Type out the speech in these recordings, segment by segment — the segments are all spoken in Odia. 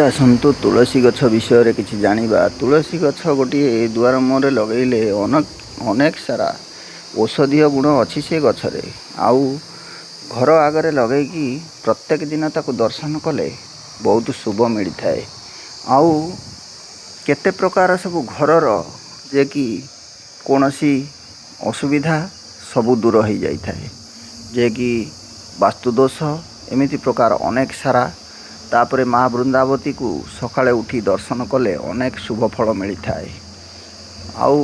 ଆସନ୍ତୁ ତୁଳସୀ ଗଛ ବିଷୟରେ କିଛି ଜାଣିବା। ତୁଳସୀ ଗଛ ଗୋଟିଏ ଦୁଆର ମୁହଁରେ ଲଗାଇଲେ ଅନେକ ସାରା ଔଷଧୀୟ ଗୁଣ ଅଛି ସେ ଗଛରେ। ଆଉ ଘର ଆଗରେ ଲଗାଇକି ପ୍ରତ୍ୟେକ ଦିନ ତାକୁ ଦର୍ଶନ କଲେ ବହୁତ ଶୁଭ ମିଳିଥାଏ। ଆଉ କେତେ ପ୍ରକାର ସବୁ ଘରର ଯେ କି କୌଣସି ଅସୁବିଧା ସବୁ ଦୂର ହୋଇଯାଇଥାଏ, ଯେ କି ବାସ୍ତୁଦୋଷ ଏମିତି ପ୍ରକାର ଅନେକ ସାରା। ତାପରେ ମା ବୃନ୍ଦାବତୀକୁ ସକାଳେ ଉଠି ଦର୍ଶନ କଲେ ଅନେକ ଶୁଭ ଫଳ ମିଳିଥାଏ। ଆଉ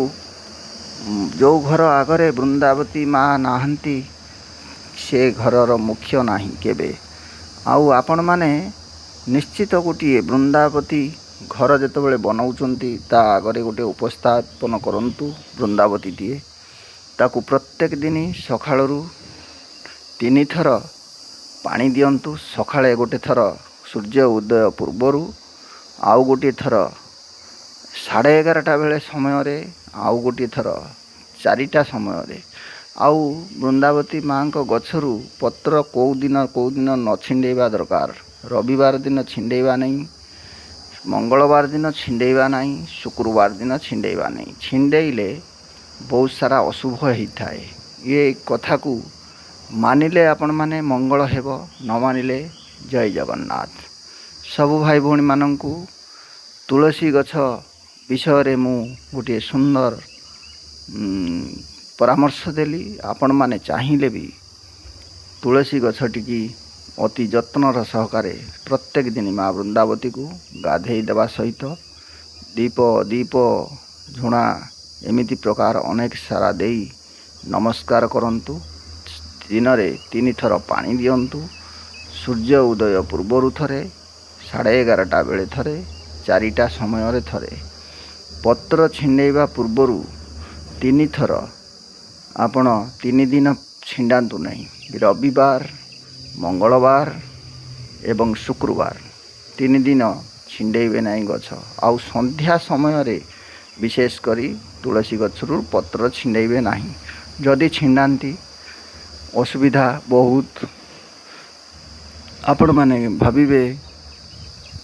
ଯେଉଁ ଘର ଆଗରେ ବୃନ୍ଦାବତୀ ମା ନାହାନ୍ତି ସେ ଘରର ମୁଖ୍ୟ ନାହିଁ କେବେ। ଆଉ ଆପଣମାନେ ନିଶ୍ଚିତ ଗୋଟିଏ ବୃନ୍ଦାବତୀ ଘର ଯେତେବେଳେ ବନାଉଛନ୍ତି ତା ଆଗରେ ଗୋଟିଏ ଉପସ୍ଥାପନ କରନ୍ତୁ ବୃନ୍ଦାବତୀଟିଏ। ତାକୁ ପ୍ରତ୍ୟେକ ଦିନ ସକାଳରୁ 3 ଥର ପାଣି ଦିଅନ୍ତୁ। ସକାଳେ ଗୋଟେ ଥର ସୂର୍ଯ୍ୟ ଉଦୟ ପୂର୍ବରୁ, ଆଉ ଗୋଟିଏ ଥର 11:30 ବେଳେ ସମୟରେ, ଆଉ ଗୋଟିଏ ଥର 4ଟା ସମୟରେ। ଆଉ ବୃନ୍ଦାବତୀ ମାଙ୍କ ଗଛରୁ ପତ୍ର କେଉଁ ଦିନ ନ ଛିଣ୍ଡେଇବା ଦରକାର। ରବିବାର ଦିନ ଛିଣ୍ଡେଇବା ନାହିଁ, ମଙ୍ଗଳବାର ଦିନ ଛିଣ୍ଡେଇବା ନାହିଁ, ଶୁକ୍ରବାର ଦିନ ଛିଣ୍ଡେଇବା ନାହିଁ। ଛିଣ୍ଡେଇଲେ ବହୁତ ସାରା ଅଶୁଭ ହେଇଥାଏ। ଏ କଥାକୁ ମାନିଲେ ଆପଣମାନେ ମଙ୍ଗଳ ହେବ, ନ ମାନିଲେ ଜୟ ଜଗନ୍ନାଥ। ସବୁ ଭାଇ ଭଉଣୀମାନଙ୍କୁ ତୁଳସୀ ଗଛ ବିଷୟରେ ମୁଁ ଗୋଟିଏ ସୁନ୍ଦର ପରାମର୍ଶ ଦେଲି। ଆପଣମାନେ ଚାହିଁଲେ ବି ତୁଳସୀ ଗଛଟିକି ଅତି ଯତ୍ନର ସହକାରେ ପ୍ରତ୍ୟେକ ଦିନ ମା ବୃନ୍ଦାବତୀକୁ ଗାଧେଇ ଦେବା ସହିତ ଦୀପ ଝୁଣା ଏମିତି ପ୍ରକାର ଅନେକ ସାରା ଦେଇ ନମସ୍କାର କରନ୍ତୁ। ଦିନରେ 3 ଥର ପାଣି ଦିଅନ୍ତୁ। ସୂର୍ଯ୍ୟ ଉଦୟ ପୂର୍ବରୁ ଥରେ, 11:30 ବେଳେ ଥରେ, 4ଟା ସମୟରେ ଥରେ। ପତ୍ର ଛିଣ୍ଡେଇବା ପୂର୍ବରୁ 3 ଥର ଆପଣ 3 ଦିନ ଛିଣ୍ଡାନ୍ତୁ ନାହିଁ। ରବିବାର, ମଙ୍ଗଳବାର ଏବଂ ଶୁକ୍ରବାର 3 ଦିନ ଛିଣ୍ଡେଇବେ ନାହିଁ ଗଛ। ଆଉ ସନ୍ଧ୍ୟା ସମୟରେ ବିଶେଷ କରି ତୁଳସୀ ଗଛରୁ ପତ୍ର ଛିଣ୍ଡେଇବେ ନାହିଁ। ଯଦି ଛିଣ୍ଡାନ୍ତି ଅସୁବିଧା ବହୁତ। ଆପଣମାନେ ଭାବିବେ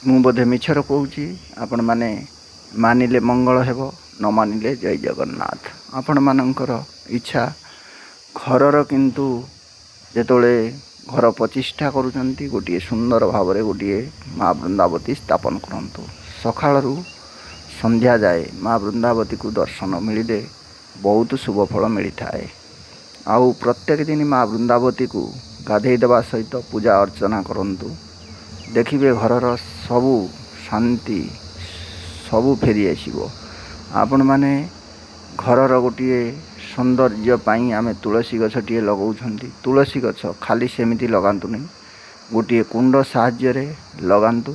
ମୁଁ ବୋଧେ ମିଛରେ କହୁଛି। ଆପଣମାନେ ମାନିଲେ ମଙ୍ଗଳ ହେବ, ନ ମାନିଲେ ଜୟ ଜଗନ୍ନାଥ। ଆପଣମାନଙ୍କର ଇଚ୍ଛା। ଘରର କିନ୍ତୁ ଯେତେବେଳେ ଘର ପ୍ରତିଷ୍ଠା କରୁଛନ୍ତି ଗୋଟିଏ ସୁନ୍ଦର ଭାବରେ ଗୋଟିଏ ମା ବୃନ୍ଦାବତୀ ସ୍ଥାପନ କରନ୍ତୁ। ସକାଳରୁ ସନ୍ଧ୍ୟା ଯାଏ ମା ବୃନ୍ଦାବତୀକୁ ଦର୍ଶନ ମିଳିଲେ ବହୁତ ଶୁଭ ଫଳ ମିଳିଥାଏ। ଆଉ ପ୍ରତ୍ୟେକ ଦିନ ମା ବୃନ୍ଦାବତୀକୁ ଗାଧେଇ ଦେବା ସହିତ ପୂଜା ଅର୍ଚ୍ଚନା କରନ୍ତୁ। ଦେଖିବେ ଘରର ସବୁ ଶାନ୍ତି ସବୁ ଫେରି ଆସିବ। ଆପଣମାନେ ଘରର ଗୋଟିଏ ସୌନ୍ଦର୍ଯ୍ୟ ପାଇଁ ଆମେ ତୁଳସୀ ଗଛଟିଏ ଲଗାଉଛନ୍ତି। ତୁଳସୀ ଗଛ ଖାଲି ସେମିତି ଲଗାନ୍ତୁନି, ଗୋଟିଏ କୁଣ୍ଡ ସାହାଯ୍ୟରେ ଲଗାନ୍ତୁ।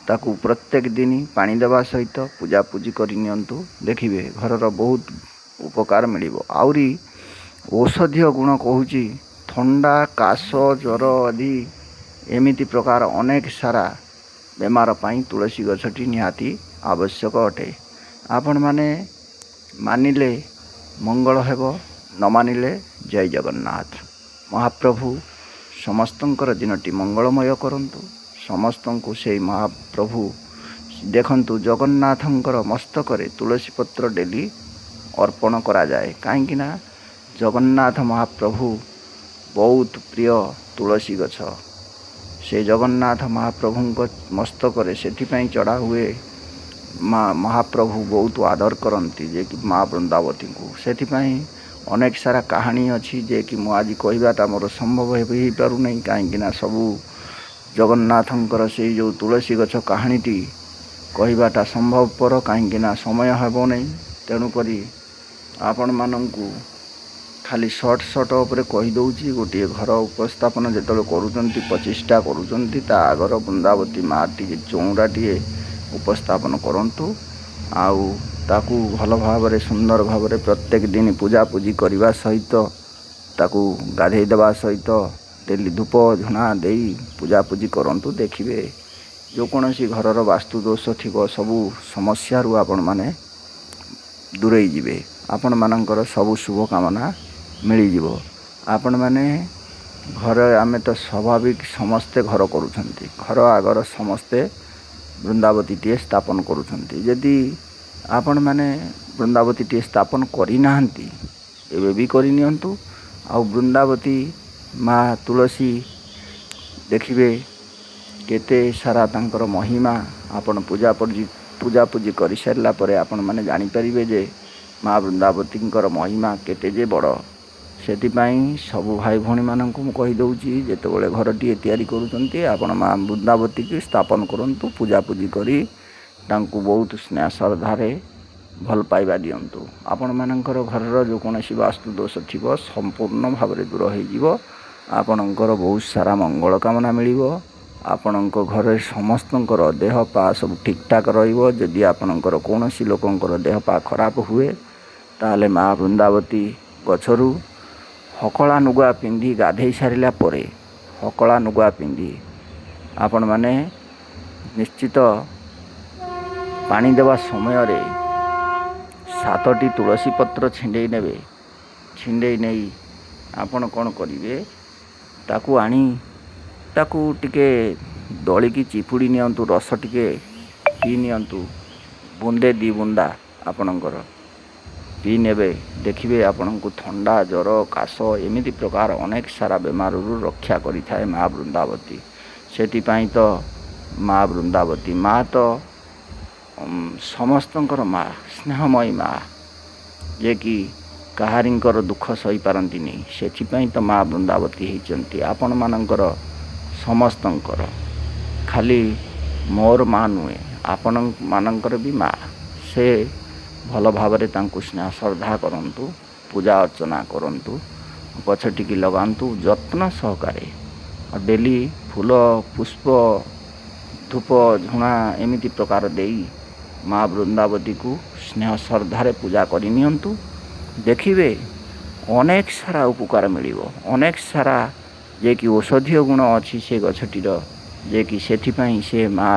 ତାକୁ ପ୍ରତ୍ୟେକ ଦିନ ପାଣି ଦେବା ସହିତ ପୂଜାପୂଜି କରି ନିଅନ୍ତୁ। ଦେଖିବେ ଘରର ବହୁତ ଉପକାର ମିଳିବ। ଆହୁରି ଔଷଧୀୟ ଗୁଣ କହୁଛି, ଥଣ୍ଡା, କାଶ, ଜ୍ୱର ଆଦି ଏମିତି ପ୍ରକାର ଅନେକ ସାରା ବେମାର ପାଇଁ ତୁଳସୀ ଗଛଟି ନିହାତି ଆବଶ୍ୟକ ଅଟେ। ଆପଣମାନେ ମାନିଲେ ମଙ୍ଗଳ ହେବ, ନ ମାନିଲେ ଜୟ ଜଗନ୍ନାଥ। ମହାପ୍ରଭୁ ସମସ୍ତଙ୍କର ଦିନଟି ମଙ୍ଗଳମୟ କରନ୍ତୁ। ସମସ୍ତଙ୍କୁ ସେଇ ମହାପ୍ରଭୁ ଦେଖନ୍ତୁ। ଜଗନ୍ନାଥଙ୍କର ମସ୍ତକରେ ତୁଳସୀ ପତ୍ର ଡେଲି ଅର୍ପଣ କରାଯାଏ। କାହିଁକି ନା ଜଗନ୍ନାଥ ମହାପ୍ରଭୁ ବହୁତ ପ୍ରିୟ ତୁଳସୀ ଗଛ। ସେ ଜଗନ୍ନାଥ ମହାପ୍ରଭୁଙ୍କ ମସ୍ତକରେ ସେଥିପାଇଁ ଚଢ଼ା ହୁଏ। ମହାପ୍ରଭୁ ବହୁତ ଆଦର କରନ୍ତି ଯେ କି ମା ବୃନ୍ଦାବତୀଙ୍କୁ। ସେଥିପାଇଁ ଅନେକ ସାରା କାହାଣୀ ଅଛି ଯେ କି ମୁଁ ଆଜି କହିବାଟା ମୋର ସମ୍ଭବ ହୋଇପାରୁନାହିଁ। କାହିଁକିନା ସବୁ ଜଗନ୍ନାଥଙ୍କର ସେଇ ଯେଉଁ ତୁଳସୀ ଗଛ କାହାଣୀଟି କହିବାଟା ସମ୍ଭବପର, କାହିଁକିନା ସମୟ ହେବ ନାହିଁ। ତେଣୁକରି ଆପଣମାନଙ୍କୁ ଖାଲି ସର୍ଟ ଉପରେ କହିଦେଉଛି। ଗୋଟିଏ ଘର ଉପସ୍ଥାପନ ଯେତେବେଳେ କରୁଛନ୍ତି, ପ୍ରତିଷ୍ଠା କରୁଛନ୍ତି, ତା ଆଗର ବୃନ୍ଦାବତୀ ମାଟିଏ ଚଉଁରାଟିଏ ଉପସ୍ଥାପନ କରନ୍ତୁ। ଆଉ ତାକୁ ଭଲ ଭାବରେ ସୁନ୍ଦର ଭାବରେ ପ୍ରତ୍ୟେକ ଦିନ ପୂଜାପୂଜି କରିବା ସହିତ ତାକୁ ଗାଧେଇ ଦେବା ସହିତ ଡେଲି ଧୂପ ଝୁଣା ଦେଇ ପୂଜାପୂଜି କରନ୍ତୁ। ଦେଖିବେ ଯେକୌଣସି ଘରର ବାସ୍ତୁଦୋଷ ଥିବ ସବୁ ସମସ୍ୟାରୁ ଆପଣମାନେ ଦୂରେଇ ଯିବେ। ଆପଣମାନଙ୍କର ସବୁ ଶୁଭକାମନା ମିଳିଯିବ। ଆପଣମାନେ ଘରେ ଆମେ ତ ସ୍ୱାଭାବିକ ସମସ୍ତେ ଘର କରୁଛନ୍ତି। ଘର ଆଗର ସମସ୍ତେ ବୃନ୍ଦାବତୀଟିଏ ସ୍ଥାପନ କରୁଛନ୍ତି। ଯଦି ଆପଣମାନେ ବୃନ୍ଦାବତୀଟିଏ ସ୍ଥାପନ କରିନାହାନ୍ତି ଏବେ ବି କରିନିଅନ୍ତୁ। ଆଉ ବୃନ୍ଦାବତୀ ମା ତୁଳସୀ ଦେଖିବେ କେତେ ସାରା ତାଙ୍କର ମହିମା। ଆପଣ ପୂଜାପୂଜି କରିସାରିଲା ପରେ ଆପଣମାନେ ଜାଣିପାରିବେ ଯେ ମା ବୃନ୍ଦାବତୀଙ୍କର ମହିମା କେତେ ଯେ ବଡ଼। ସେଥିପାଇଁ ସବୁ ଭାଇ ଭଉଣୀମାନଙ୍କୁ ମୁଁ କହିଦେଉଛି, ଯେତେବେଳେ ଘରଟିଏ ତିଆରି କରୁଛନ୍ତି ଆପଣ ମା ବୃନ୍ଦାବତୀକି ସ୍ଥାପନ କରନ୍ତୁ। ପୂଜାପୂଜି କରି ତାଙ୍କୁ ବହୁତ ସ୍ନେହ ଶ୍ରଦ୍ଧାରେ ଭଲ ପାଇବା ଦିଅନ୍ତୁ। ଆପଣମାନଙ୍କର ଘରର ଯେକୌଣସି ବାସ୍ତୁ ଦୋଷ ଥିବ ସମ୍ପୂର୍ଣ୍ଣ ଭାବରେ ଦୂର ହୋଇଯିବ। ଆପଣଙ୍କର ବହୁତ ସାରା ମଙ୍ଗଳ କାମନା ମିଳିବ। ଆପଣଙ୍କ ଘରେ ସମସ୍ତଙ୍କର ଦେହ ପା ସବୁ ଠିକ୍ଠାକ୍ ରହିବ। ଯଦି ଆପଣଙ୍କର କୌଣସି ଲୋକଙ୍କର ଦେହ ପା ଖରାପ ହୁଏ ତାହେଲେ ମା ବୃନ୍ଦାବତୀ ଗଛରୁ ହକଳା ନୁଗା ପିନ୍ଧି ଗାଧେଇ ସାରିଲା ପରେ ହକଳା ନୁଗା ପିନ୍ଧି ଆପଣମାନେ ନିଶ୍ଚିତ ପାଣି ଦେବା ସମୟରେ 7ଟି ତୁଳସୀ ପତ୍ର ଛିଣ୍ଡେଇ ନେବେ। ଛିଣ୍ଡେଇ ନେଇ ଆପଣ କ'ଣ କରିବେ, ତାକୁ ଆଣି ତାକୁ ଟିକେ ଦଳିକି ଚିପୁଡ଼ି ନିଅନ୍ତୁ। ରସ ଟିକେ ପିଇ ନିଅନ୍ତୁ। ବୁନ୍ଦେ 2 ବୁନ୍ଦା ଆପଣଙ୍କର ପିଇ ନେବେ। ଦେଖିବେ ଆପଣଙ୍କୁ ଥଣ୍ଡା ଜ୍ୱର କାଶ ଏମିତି ପ୍ରକାର ଅନେକ ସାରା ବେମାରରୁ ରକ୍ଷା କରିଥାଏ ମା ବୃନ୍ଦାବତୀ। ସେଥିପାଇଁ ତ ମା ବୃନ୍ଦାବତୀ ମା ତ ସମସ୍ତଙ୍କର ମା, ସ୍ନେହମୟୀ ମା, ଯେ କି କାହାରିଙ୍କର ଦୁଃଖ ସହିପାରନ୍ତିନି। ସେଥିପାଇଁ ତ ମା ବୃନ୍ଦାବତୀ ହେଇଛନ୍ତି ଆପଣମାନଙ୍କର ସମସ୍ତଙ୍କର। ଖାଲି ମୋର ମା ନୁହେଁ, ଆପଣମାନଙ୍କର ବି ମା। ସେ ଭଲ ଭାବରେ ତାଙ୍କୁ ସ୍ନେହ ଶ୍ରଦ୍ଧା କରନ୍ତୁ, ପୂଜା ଅର୍ଚ୍ଚନା କରନ୍ତୁ, ଗଛଟିକି ଲଗାନ୍ତୁ ଯତ୍ନ ସହକାରେ। ଡେଲି ଫୁଲ ପୁଷ୍ପ ଧୂପ ଝୁଣା ଏମିତି ପ୍ରକାର ଦେଇ ମା ବୃନ୍ଦାବତୀକୁ ସ୍ନେହ ଶ୍ରଦ୍ଧାରେ ପୂଜା କରି ନିଅନ୍ତୁ। ଦେଖିବେ ଅନେକ ସାରା ଉପକାର ମିଳିବ। ଅନେକ ସାରା ଯେ କି ଔଷଧୀୟ ଗୁଣ ଅଛି ସେ ଗଛଟିର, ଯେ କି ସେଥିପାଇଁ ସେ ମା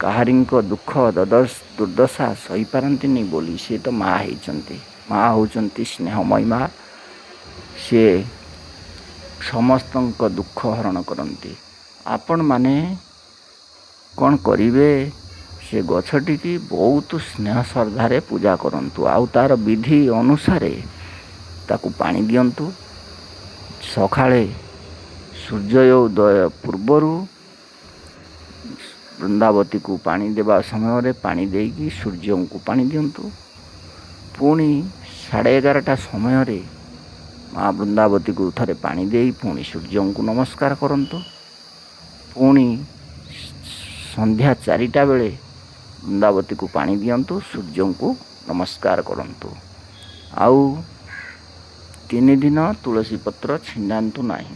କାହାରିଙ୍କ ଦୁଃଖ ଦୁର୍ଦ୍ଦଶା ସହିପାରନ୍ତିନି ବୋଲି ସେ ତ ମା ହେଇଛନ୍ତି। ମା ହେଉଛନ୍ତି ସ୍ନେହମୟୀ ମା। ସିଏ ସମସ୍ତଙ୍କ ଦୁଃଖ ହରଣ କରନ୍ତି। ଆପଣମାନେ କ'ଣ କରିବେ, ସେ ଗଛଟିକି ବହୁତ ସ୍ନେହ ଶ୍ରଦ୍ଧାରେ ପୂଜା କରନ୍ତୁ। ଆଉ ତା'ର ବିଧି ଅନୁସାରେ ତାକୁ ପାଣି ଦିଅନ୍ତୁ। ସକାଳେ ସୂର୍ଯ୍ୟ ଉଦୟ ପୂର୍ବରୁ ବୃନ୍ଦାବତୀକୁ ପାଣି ଦେବା ସମୟରେ ପାଣି ଦେଇକି ସୂର୍ଯ୍ୟଙ୍କୁ ପାଣି ଦିଅନ୍ତୁ। ପୁଣି 11:30 ସମୟରେ ମା ବୃନ୍ଦାବତୀକୁ ଥରେ ପାଣି ଦେଇ ପୁଣି ସୂର୍ଯ୍ୟଙ୍କୁ ନମସ୍କାର କରନ୍ତୁ। ପୁଣି ସନ୍ଧ୍ୟା 4ଟା ବେଳେ ବୃନ୍ଦାବତୀକୁ ପାଣି ଦିଅନ୍ତୁ, ସୂର୍ଯ୍ୟଙ୍କୁ ନମସ୍କାର କରନ୍ତୁ। ଆଉ 3 ଦିନ ତୁଳସୀ ପତ୍ର ଛିଣ୍ଡାନ୍ତୁ ନାହିଁ।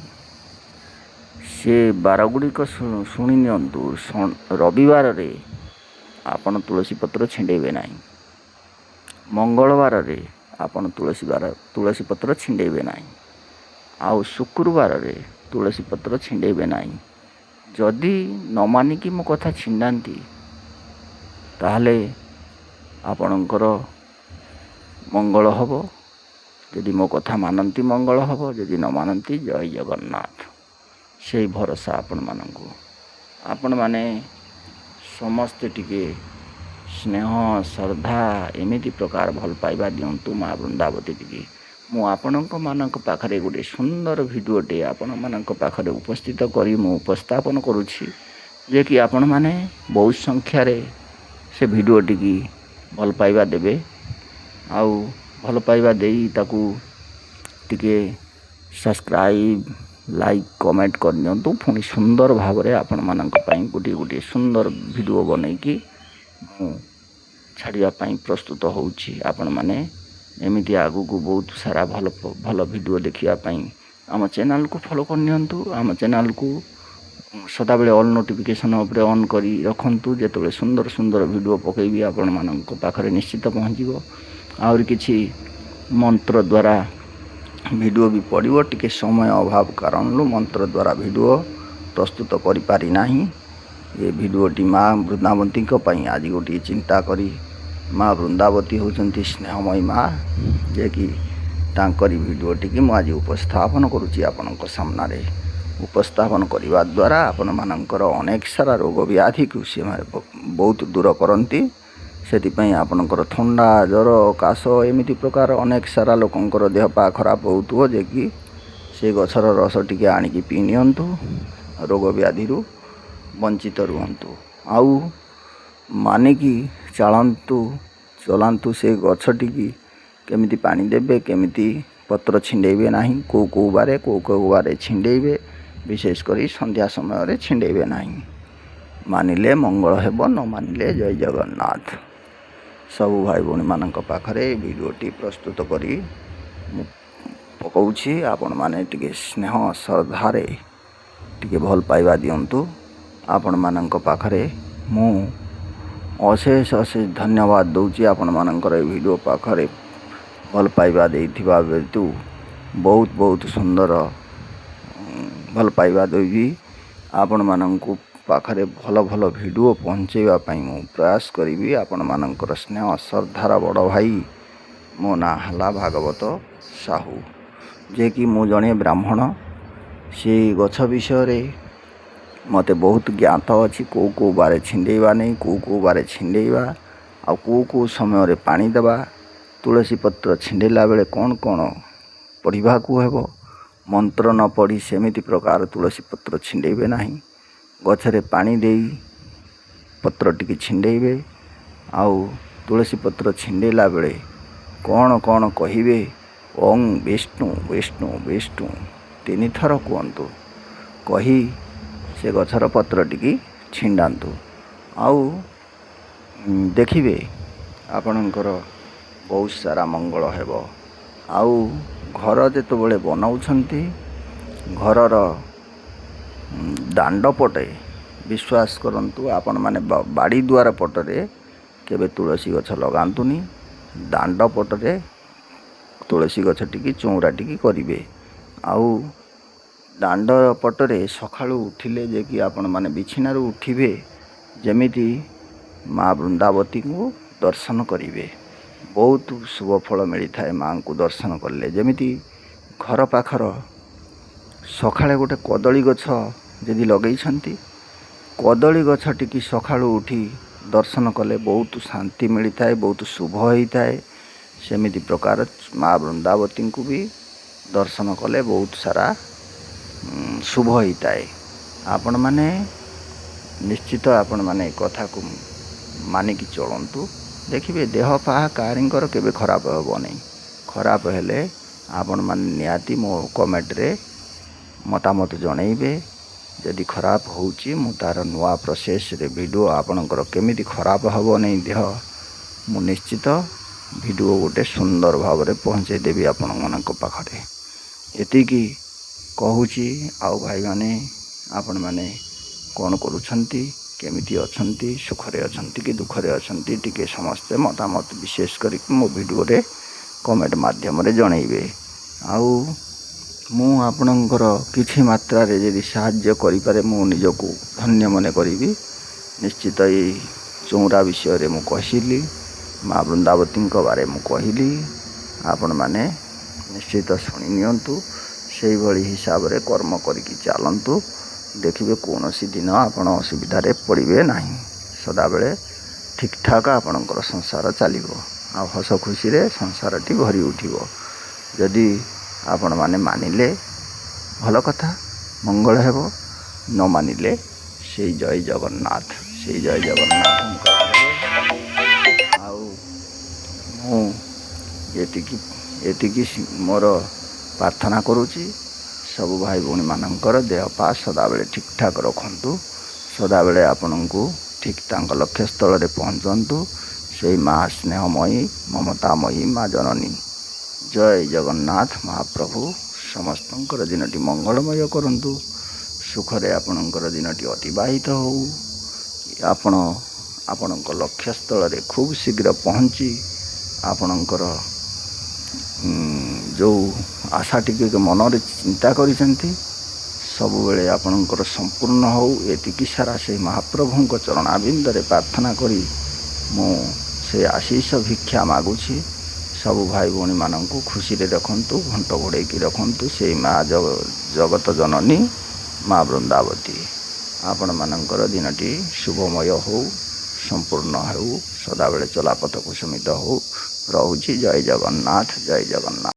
ସେ ବାରଗୁଡ଼ିକ ଶୁଣି ନିଅନ୍ତୁ। ରବିବାରରେ ଆପଣ ତୁଳସୀ ପତ୍ର ଛିଣ୍ଡେଇବେ ନାହିଁ। ମଙ୍ଗଳବାରରେ ଆପଣ ତୁଳସୀ ପତ୍ର ଛିଣ୍ଡେଇବେ ନାହିଁ। ଆଉ ଶୁକ୍ରବାରରେ ତୁଳସୀ ପତ୍ର ଛିଣ୍ଡେଇବେ ନାହିଁ। ଯଦି ନ ମାନିକି ମୋ କଥା ଛିଣ୍ଡାନ୍ତି ତାହେଲେ ଆପଣଙ୍କର ମଙ୍ଗଳ ହେବ। ଯଦି ମୋ କଥା ମାନନ୍ତି ମଙ୍ଗଳ ହେବ, ଯଦି ନ ମାନନ୍ତି ଜୟ ଜଗନ୍ନାଥ। ସେଇ ଭରସା ଆପଣମାନଙ୍କୁ। ଆପଣମାନେ ସମସ୍ତେ ଟିକେ ସ୍ନେହ ଶ୍ରଦ୍ଧା ଏମିତି ପ୍ରକାର ଭଲ ପାଇବା ଦିଅନ୍ତୁ ମା ବୃନ୍ଦାବତୀ ଟିକେ। ମୁଁ ଆପଣଙ୍କମାନଙ୍କ ପାଖରେ ଗୋଟେ ସୁନ୍ଦର ଭିଡ଼ିଓଟେ ଆପଣମାନଙ୍କ ପାଖରେ ଉପସ୍ଥିତ କରି ମୁଁ ଉପସ୍ଥାପନ କରୁଛି, ଯେ କି ଆପଣମାନେ ବହୁତ ସଂଖ୍ୟାରେ ସେ ଭିଡ଼ିଓଟିକି ଭଲ ପାଇବା ଦେବେ। ଆଉ ଭଲ ପାଇବା ଦେଇ ତାକୁ ଟିକେ ସବସ୍କ୍ରାଇବ୍ ଲାଇକ୍ କମେଣ୍ଟ କରିନିଅନ୍ତୁ। ପୁଣି ସୁନ୍ଦର ଭାବରେ ଆପଣମାନଙ୍କ ପାଇଁ ଗୋଟିଏ ସୁନ୍ଦର ଭିଡ଼ିଓ ବନେଇକି ମୁଁ ଛାଡ଼ିବା ପାଇଁ ପ୍ରସ୍ତୁତ ହେଉଛି। ଆପଣମାନେ ଏମିତି ଆଗକୁ ବହୁତ ସାରା ଭଲ ଭିଡ଼ିଓ ଦେଖିବା ପାଇଁ ଆମ ଚ୍ୟାନେଲ୍କୁ ଫଲୋ କରିନିଅନ୍ତୁ। ଆମ ଚ୍ୟାନେଲ୍କୁ ସଦାବେଳେ ଅଲ୍ ନୋଟିଫିକେସନ୍ ଉପରେ ଅନ୍ କରି ରଖନ୍ତୁ। ଯେତେବେଳେ ସୁନ୍ଦର ଭିଡ଼ିଓ ପକାଇବି ଆପଣମାନଙ୍କ ପାଖରେ ନିଶ୍ଚିତ ପହଞ୍ଚିବ। ଆହୁରି କିଛି ମନ୍ତ୍ର ଦ୍ୱାରା ଭିଡ଼ିଓ ବି ପଡ଼ିବ। ଟିକେ ସମୟ ଅଭାବ କାରଣରୁ ମନ୍ତ୍ର ଦ୍ୱାରା ଭିଡ଼ିଓ ପ୍ରସ୍ତୁତ କରିପାରି ନାହିଁ। ଏ ଭିଡ଼ିଓଟି ମା ବୃନ୍ଦାବତୀଙ୍କ ପାଇଁ ଆଜି ଗୋଟିଏ ଚିନ୍ତା କରି, ମା ବୃନ୍ଦାବତୀ ହେଉଛନ୍ତି ସ୍ନେହମୟୀ ମା, ଯେ କି ତାଙ୍କରି ଭିଡ଼ିଓଟିକି ମୁଁ ଆଜି ଉପସ୍ଥାପନ କରୁଛି ଆପଣଙ୍କ ସାମ୍ନାରେ। ଉପସ୍ଥାପନ କରିବା ଦ୍ୱାରା ଆପଣମାନଙ୍କର ଅନେକ ସାରା ରୋଗ ବ୍ୟାଧିକୁ ସେମାନେ ବହୁତ ଦୂର କରନ୍ତି। ସେଥିପାଇଁ ଆପଣଙ୍କର ଥଣ୍ଡା ଜ୍ୱର କାଶ ଏମିତି ପ୍ରକାର ଅନେକ ସାରା ଲୋକଙ୍କର ଦେହ ପା ଖରାପ ହେଉଥିବ ଯେ କି ସେ ଗଛର ରସ ଟିକେ ଆଣିକି ପିଇ ନିଅନ୍ତୁ, ରୋଗ ବ୍ୟାଧିରୁ ବଞ୍ଚିତ ରୁହନ୍ତୁ। ଆଉ ମାନିକି ଚଳାନ୍ତୁ ସେ ଗଛଟିକି କେମିତି ପାଣି ଦେବେ, କେମିତି ପତ୍ର ଛିଣ୍ଡେଇବେ ନାହିଁ, କେଉଁ ବାରେ ଛିଣ୍ଡେଇବେ, ବିଶେଷ କରି ସନ୍ଧ୍ୟା ସମୟରେ ଛିଣ୍ଡେଇବେ ନାହିଁ। ମାନିଲେ ମଙ୍ଗଳ ହେବ, ନ ମାନିଲେ ଜୟ ଜଗନ୍ନାଥ। ସବୁ ଭାଇ ଭଉଣୀମାନଙ୍କ ପାଖରେ ଏ ଭିଡ଼ିଓଟି ପ୍ରସ୍ତୁତ କରି ମୁଁ ପକାଉଛି। ଆପଣମାନେ ଟିକେ ସ୍ନେହ ଶ୍ରଦ୍ଧାରେ ଟିକେ ଭଲ ପାଇବା ଦିଅନ୍ତୁ। ଆପଣମାନଙ୍କ ପାଖରେ ମୁଁ ଅଶେଷ ଧନ୍ୟବାଦ ଦେଉଛି। ଆପଣମାନଙ୍କର ଏ ଭିଡ଼ିଓ ପାଖରେ ଭଲ ପାଇବା ଦେଇଥିବା ହେତୁ ବହୁତ ସୁନ୍ଦର ଭଲ ପାଇବା ଦେବି। ଆପଣମାନଙ୍କୁ ପାଖରେ ଭଲ ଭିଡ଼ିଓ ପହଞ୍ଚାଇବା ପାଇଁ ମୁଁ ପ୍ରୟାସ କରିବି। ଆପଣମାନଙ୍କର ସ୍ନେହ ଶ୍ରଦ୍ଧାର ବଡ଼ ଭାଇ, ମୋ ନାଁ ହେଲା ଭାଗବତ ସାହୁ, ଯେ କି ମୁଁ ଜଣେ ବ୍ରାହ୍ମଣ। ସେଇ ଗଛ ବିଷୟରେ ମୋତେ ବହୁତ ଜ୍ଞାତ ଅଛି। କେଉଁ ବାରେ ଛିଣ୍ଡେଇବା ନାହିଁ, କେଉଁ ବାରେ ଛିଣ୍ଡେଇବା, ଆଉ କେଉଁ ସମୟରେ ପାଣି ଦେବା, ତୁଳସୀ ପତ୍ର ଛିଣ୍ଡେଇଲା ବେଳେ କ'ଣ ପଢ଼ିବାକୁ ହେବ, ମନ୍ତ୍ର ନ ପଢ଼ି ସେମିତି ପ୍ରକାର ତୁଳସୀ ପତ୍ର ଛିଣ୍ଡେଇବେ ନାହିଁ। ଗଛରେ ପାଣି ଦେଇ ପତ୍ର ଟିକେ ଛିଣ୍ଡେଇବେ। ଆଉ ତୁଳସୀ ପତ୍ର ଛିଣ୍ଡେଇଲା ବେଳେ କ'ଣ କହିବେ, ଓଂ ବିଷ୍ଣୁ ବିଷ୍ଣୁ ବିଷ୍ଣୁ 3 ଥର କୁହନ୍ତୁ। କହି ସେ ଗଛର ପତ୍ରଟିକି ଛିଣ୍ଡାନ୍ତୁ। ଆଉ ଦେଖିବେ ଆପଣଙ୍କର ବହୁତ ସାରା ମଙ୍ଗଳ ହେବ। ଆଉ ଘର ଯେତେବେଳେ ବନାଉଛନ୍ତି, ଘରର ଦାଣ୍ଡ ପଟେ ବିଶ୍ୱାସ କରନ୍ତୁ, ଆପଣମାନେ ବାଡ଼ି ଦୁଆର ପଟରେ କେବେ ତୁଳସୀ ଗଛ ଲଗାନ୍ତୁନି। ଦାଣ୍ଡ ପଟରେ ତୁଳସୀ ଗଛଟିକି ଚଉଁରାଟିକି କରିବେ। ଆଉ ଦାଣ୍ଡ ପଟରେ ସକାଳୁ ଉଠିଲେ ଯେ କି ଆପଣମାନେ ବିଛଣାରୁ ଉଠିବେ, ଯେମିତି ମା ବୃନ୍ଦାବତୀଙ୍କୁ ଦର୍ଶନ କରିବେ। ବହୁତ ଶୁଭ ଫଳ ମିଳିଥାଏ ମାଙ୍କୁ ଦର୍ଶନ କଲେ। ଯେମିତି ଘର ପାଖର ସକାଳେ ଗୋଟେ କଦଳୀ ଗଛ ଯଦି ଲଗେଇଛନ୍ତି, କଦଳୀ ଗଛଟିକି ସକାଳୁ ଉଠି ଦର୍ଶନ କଲେ ବହୁତ ଶାନ୍ତି ମିଳିଥାଏ, ବହୁତ ଶୁଭ ହୋଇଥାଏ। ସେମିତି ପ୍ରକାର ମା ବୃନ୍ଦାବତୀଙ୍କୁ ବି ଦର୍ଶନ କଲେ ବହୁତ ସାରା ଶୁଭ ହୋଇଥାଏ। ଆପଣମାନେ ନିଶ୍ଚିତ ଆପଣମାନେ ଏ କଥାକୁ ମାନିକି ଚଳନ୍ତୁ। ଦେଖିବେ ଦେହ ପାହ କାହାରିଙ୍କର କେବେ ଖରାପ ହେବ ନାହିଁ। ଖରାପ ହେଲେ ଆପଣମାନେ ନିହାତି ମୋ କମେଣ୍ଟରେ ମତାମତ ଜଣାଇବେ। ଯଦି ଖରାପ ହେଉଛି, ମୁଁ ତା'ର ନୂଆ ପ୍ରୋସେସ୍ରେ ଭିଡ଼ିଓ ଆପଣଙ୍କର କେମିତି ଖରାପ ହେବ ନାହିଁ ଦେହ, ମୁଁ ନିଶ୍ଚିତ ଭିଡ଼ିଓ ଗୋଟେ ସୁନ୍ଦର ଭାବରେ ପହଞ୍ଚାଇ ଦେବି ଆପଣମାନଙ୍କ ପାଖରେ। ଏତିକି କହୁଛି। ଆଉ ଭାଇମାନେ, ଆପଣମାନେ କ'ଣ କରୁଛନ୍ତି, କେମିତି ଅଛନ୍ତି, ସୁଖରେ ଅଛନ୍ତି କି ଦୁଃଖରେ ଅଛନ୍ତି, ଟିକେ ସମସ୍ତେ ମତାମତ ବିଶେଷ କରିକି ମୋ ଭିଡ଼ିଓରେ କମେଣ୍ଟ ମାଧ୍ୟମରେ ଜଣାଇବେ। ଆଉ ମୁଁ ଆପଣଙ୍କର କିଛି ମାତ୍ରାରେ ଯଦି ସାହାଯ୍ୟ କରିପାରେ, ମୁଁ ନିଜକୁ ଧନ୍ୟ ମନେ କରିବି। ନିଶ୍ଚିତ ଏଇ ଚଉଁରା ବିଷୟରେ ମୁଁ କହିଲି, ମା ବୃନ୍ଦାବତୀଙ୍କ ବାରେ ମୁଁ କହିଲି। ଆପଣମାନେ ନିଶ୍ଚିତ ଶୁଣି ନିଅନ୍ତୁ। ସେଇଭଳି ହିସାବରେ କର୍ମ କରିକି ଚାଲନ୍ତୁ। ଦେଖିବେ କୌଣସି ଦିନ ଆପଣ ଅସୁବିଧାରେ ପଡ଼ିବେ ନାହିଁ। ସଦାବେଳେ ଠିକ୍ଠାକ୍ ଆପଣଙ୍କର ସଂସାର ଚାଲିବ। ଆଉ ହସ ଖୁସିରେ ସଂସାରଟି ଭରି ଉଠିବ। ଯଦି ଆପଣମାନେ ମାନିଲେ ଭଲ କଥା, ମଙ୍ଗଳ ହେବ। ନ ମାନିଲେ ସେଇ ଜୟ ଜଗନ୍ନାଥ, ସେଇ ଜୟ ଜଗନ୍ନାଥଙ୍କ ଆଉ ମୁଁ ଏତିକି ମୋର ପ୍ରାର୍ଥନା କରୁଛି। ସବୁ ଭାଇ ଭଉଣୀମାନଙ୍କର ଦେହ ପା ସଦାବେଳେ ଠିକ୍ଠାକ୍ ରଖନ୍ତୁ। ସଦାବେଳେ ଆପଣଙ୍କୁ ଠିକ୍ ତାଙ୍କ ଲକ୍ଷ୍ୟସ୍ଥଳରେ ପହଞ୍ଚନ୍ତୁ। ସେଇ ମା ସ୍ନେହମୟୀ, ମମତାମୟୀ ମା ଜନନୀ। ଜୟ ଜଗନ୍ନାଥ ମହାପ୍ରଭୁ ସମସ୍ତଙ୍କର ଦିନଟି ମଙ୍ଗଳମୟ କରନ୍ତୁ। ସୁଖରେ ଆପଣଙ୍କର ଦିନଟି ଅତିବାହିତ ହେଉ। ଆପଣଙ୍କ ଲକ୍ଷ୍ୟସ୍ଥଳରେ ଖୁବ୍ ଶୀଘ୍ର ପହଞ୍ଚି ଆପଣଙ୍କର ଯେଉଁ ଆଶାଟିକେ ମନରେ ଚିନ୍ତା କରିଛନ୍ତି, ସବୁବେଳେ ଆପଣଙ୍କର ସମ୍ପୂର୍ଣ୍ଣ ହେଉ। ଏତିକି ସାରା ସେଇ ମହାପ୍ରଭୁଙ୍କ ଚରଣାବିନ୍ଦରେ ପ୍ରାର୍ଥନା କରି ମୁଁ ସେ ଆଶୀଷ ଭିକ୍ଷା ମାଗୁଛି। ସବୁ ଭାଇ ଭଉଣୀମାନଙ୍କୁ ଖୁସିରେ ରଖନ୍ତୁ, ଘଣ୍ଟ ଘୋଡ଼େଇକି ରଖନ୍ତୁ। ସେଇ ମା ଜଗତ ଜନନୀ ମା ବୃନ୍ଦାବତୀ। ଆପଣମାନଙ୍କର ଦିନଟି ଶୁଭମୟ ହେଉ, ସମ୍ପୂର୍ଣ୍ଣ ହେଉ, ସଦାବେଳେ ଚଲାପଥ କୁସୁମିତ ହେଉ। ରହୁଛି। ଜୟ ଜଗନ୍ନାଥ, ଜୟ ଜଗନ୍ନାଥ।